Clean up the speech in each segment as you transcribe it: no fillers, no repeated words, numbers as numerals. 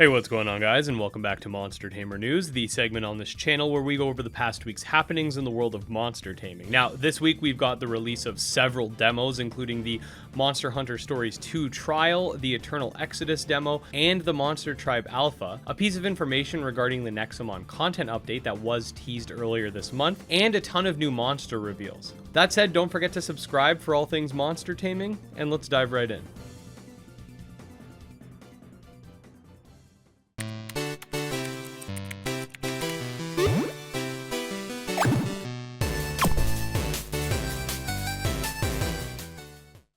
Hey, what's going on, guys, and welcome back to Monster Tamer News, the segment on this channel where we go over the past week's happenings in the world of monster taming. Now, this week we've got the release of several demos, including the Monster Hunter Stories 2 trial, the Eternal Exodus demo, and the Monster Tribe Alpha, a piece of information regarding the Nexomon Content update that was teased earlier this month, and a ton of new monster reveals. That said, don't forget to subscribe for all things monster taming, and let's dive right in.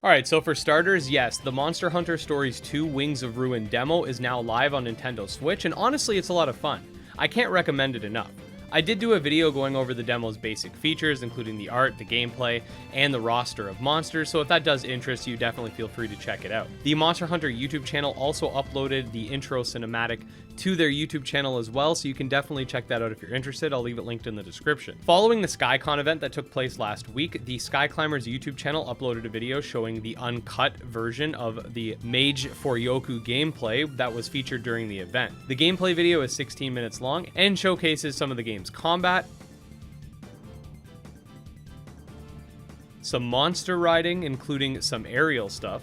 Alright, so for starters, yes, the Monster Hunter Stories 2 Wings of Ruin demo is now live on Nintendo Switch, and honestly, it's a lot of fun. I can't recommend it enough. I did do a video going over the demo's basic features, including the art, the gameplay, and the roster of monsters, so if that does interest you, definitely feel free to check it out. The Monster Hunter YouTube channel also uploaded the intro cinematic to their YouTube channel as well, so you can definitely check that out if you're interested. I'll leave it linked in the description. Following the SkyCon event that took place last week, the Skyclimbers YouTube channel uploaded a video showing the uncut version of the Mage for Yoku gameplay that was featured during the event. The gameplay video is 16 minutes long and showcases some of the game's combat, some monster riding, including some aerial stuff,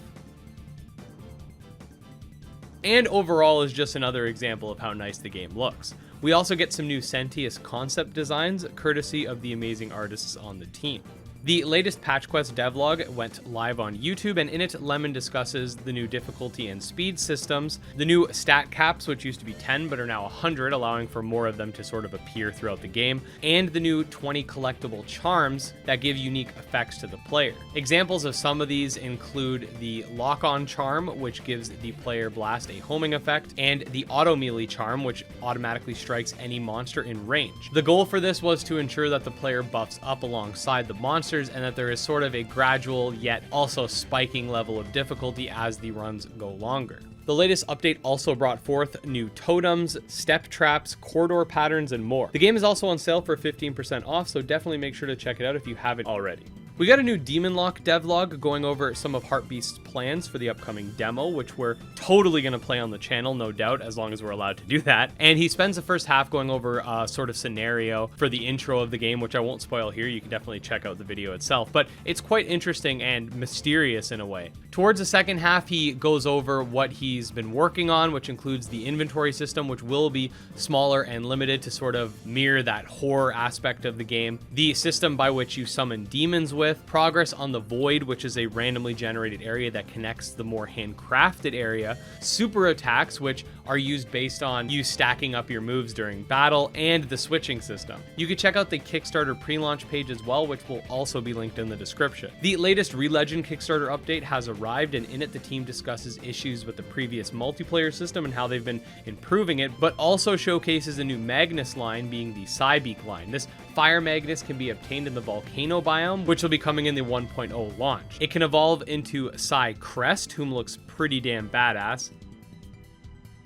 and overall is just another example of how nice the game looks. We also get some new Sentius concept designs, courtesy of the amazing artists on the team. The latest Patch Quest devlog went live on YouTube, and in it, Lemon discusses the new difficulty and speed systems, the new stat caps, which used to be 10 but are now 100, allowing for more of them to sort of appear throughout the game, and the new 20 collectible charms that give unique effects to the player. Examples of some of these include the lock-on charm, which gives the player blast a homing effect, and the auto melee charm, which automatically strikes any monster in range. The goal for this was to ensure that the player buffs up alongside the monster, and that there is sort of a gradual yet also spiking level of difficulty as the runs go longer. The latest update also brought forth new totems, step traps, corridor patterns, and more. The game is also on sale for 15% off, so definitely make sure to check it out if you haven't already. We got a new Demonlocke devlog going over some of Heartbeast's plans for the upcoming demo, which we're totally going to play on the channel, no doubt, as long as we're allowed to do that. And he spends the first half going over a sort of scenario for the intro of the game, which I won't spoil here. You can definitely check out the video itself, but it's quite interesting and mysterious in a way. Towards the second half, he goes over what he's been working on, which includes the inventory system, which will be smaller and limited to sort of mirror that horror aspect of the game, the system by which you summon demons with, progress on the Void, which is a randomly generated area that connects the more handcrafted area, super attacks, which are used based on you stacking up your moves during battle, and the switching system. You can check out the Kickstarter pre-launch page as well, which will also be linked in the description. The latest Relegend Kickstarter update has arrived, and in it the team discusses issues with the previous multiplayer system and how they've been improving it, but also showcases a new Magnus line, being the Psybeak line. This Fire Magnus can be obtained in the Volcano biome, which will be coming in the 1.0 launch. It can evolve into Psy Crest, whom looks pretty damn badass.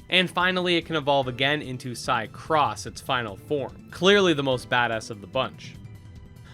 And finally, it can evolve again into Psy Cross, its final form. Clearly the most badass of the bunch.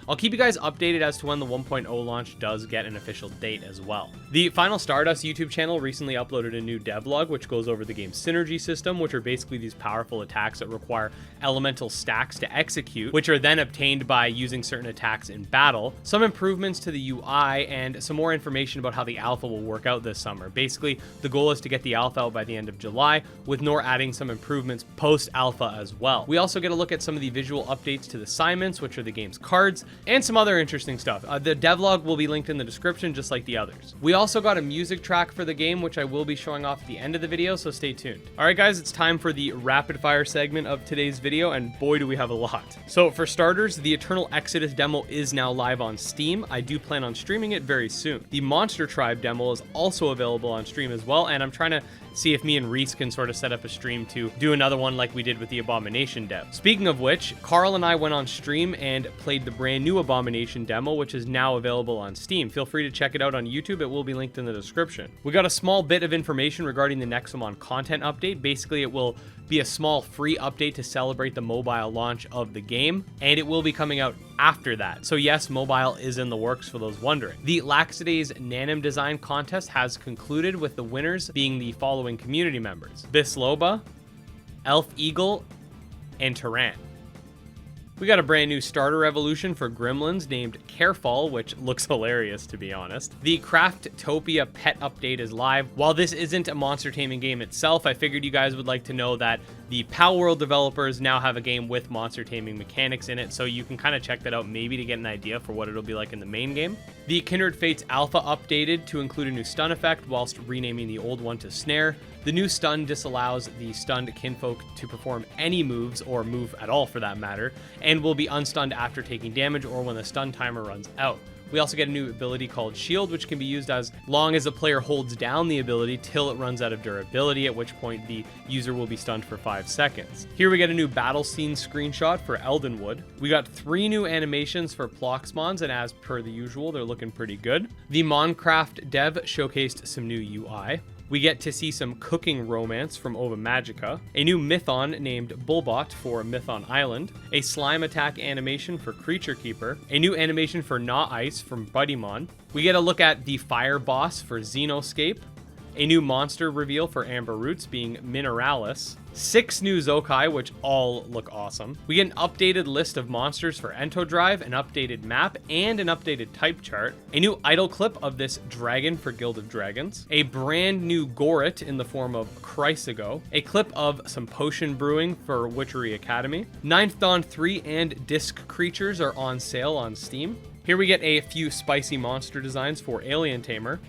I'll keep you guys updated as to when the 1.0 launch does get an official date as well. The Final Stardust YouTube channel recently uploaded a new devlog which goes over the game's synergy system, which are basically these powerful attacks that require elemental stacks to execute, which are then obtained by using certain attacks in battle, some improvements to the UI, and some more information about how the alpha will work out this summer. Basically, the goal is to get the alpha out by the end of July, with Nor adding some improvements post-alpha as well. We also get a look at some of the visual updates to the assignments, which are the game's cards, and some other interesting stuff. The devlog will be linked in the description, just like the others. We also got a music track for the game, which I will be showing off at the end of the video, so stay tuned. Alright guys, it's time for the rapid fire segment of today's video, and boy do we have a lot. So for starters, the Eternal Exodus demo is now live on Steam. I do plan on streaming it very soon. The Monster Tribe demo is also available on stream as well, and I'm trying to see if me and Reese can sort of set up a stream to do another one like we did with the Abomination dev. Speaking of which, Carl and I went on stream and played the brand new Abomination demo, which is now available on Steam. Feel free to check it out on YouTube. It will be linked in the description. We got a small bit of information regarding the Nexomon Content update. Basically, it will be a small free update to celebrate the mobile launch of the game, and it will be coming out after that. So yes, mobile is in the works for those wondering. The Laxiday's Nanim Design Contest has concluded, with the winners being the following community members: Bisloba, Elf Eagle, and Tyran. We got a brand new starter evolution for Gremlins named Carefall, which looks hilarious to be honest. The Craftopia pet update is live. While this isn't a monster taming game itself, I figured you guys would like to know that the Pal World developers now have a game with monster taming mechanics in it, so you can kind of check that out maybe to get an idea for what it'll be like in the main game. The Kindred Fates Alpha updated to include a new stun effect whilst renaming the old one to Snare. The new stun disallows the stunned kinfolk to perform any moves, or move at all for that matter, and will be unstunned after taking damage or when the stun timer runs out. We also get a new ability called Shield, which can be used as long as the player holds down the ability till it runs out of durability, at which point the user will be stunned for 5 seconds. Here we get a new battle scene screenshot for Eldenwood. We got 3 new animations for Ploxmons, and as per the usual, they're looking pretty good. The Minecraft dev showcased some new UI. We get to see some cooking romance from Ova Magica, a new Mython named Bullbot for Mython Island, a slime attack animation for Creature Keeper, a new animation for Gnaw Ice from Buddymon. We get a look at the fire boss for Xenoscape, a new monster reveal for Amber Roots being Mineralis, 6 new Zokai, which all look awesome. We get an updated list of monsters for Entodrive, an updated map, and an updated type chart, a new idle clip of this dragon for Guild of Dragons, a brand new Goret in the form of Chrysago, a clip of some potion brewing for Witchery Academy. Ninth Dawn 3 and Disc Creatures are on sale on Steam. Here we get a few spicy monster designs for Alien Tamer,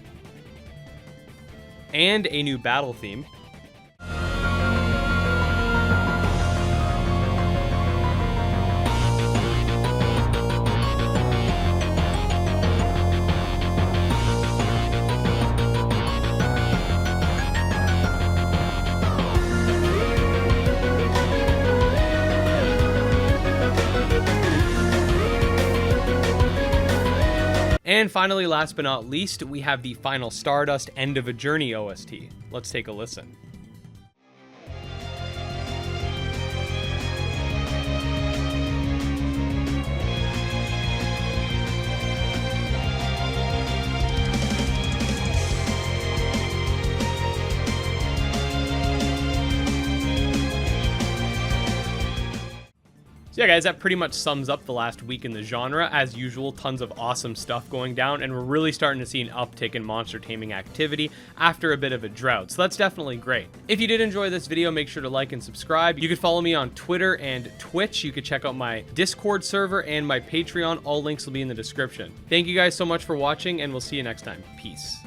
and a new battle theme. And finally, last but not least, we have the final Stardust End of a Journey OST. Let's take a listen. So yeah guys, that pretty much sums up the last week in the genre. As usual, tons of awesome stuff going down, and we're really starting to see an uptick in monster taming activity after a bit of a drought, so that's definitely great. If you did enjoy this video, make sure to like and subscribe. You could follow me on Twitter and Twitch. You could check out my Discord server and my Patreon. All links will be in the description. Thank you guys so much for watching, and we'll see you next time. Peace.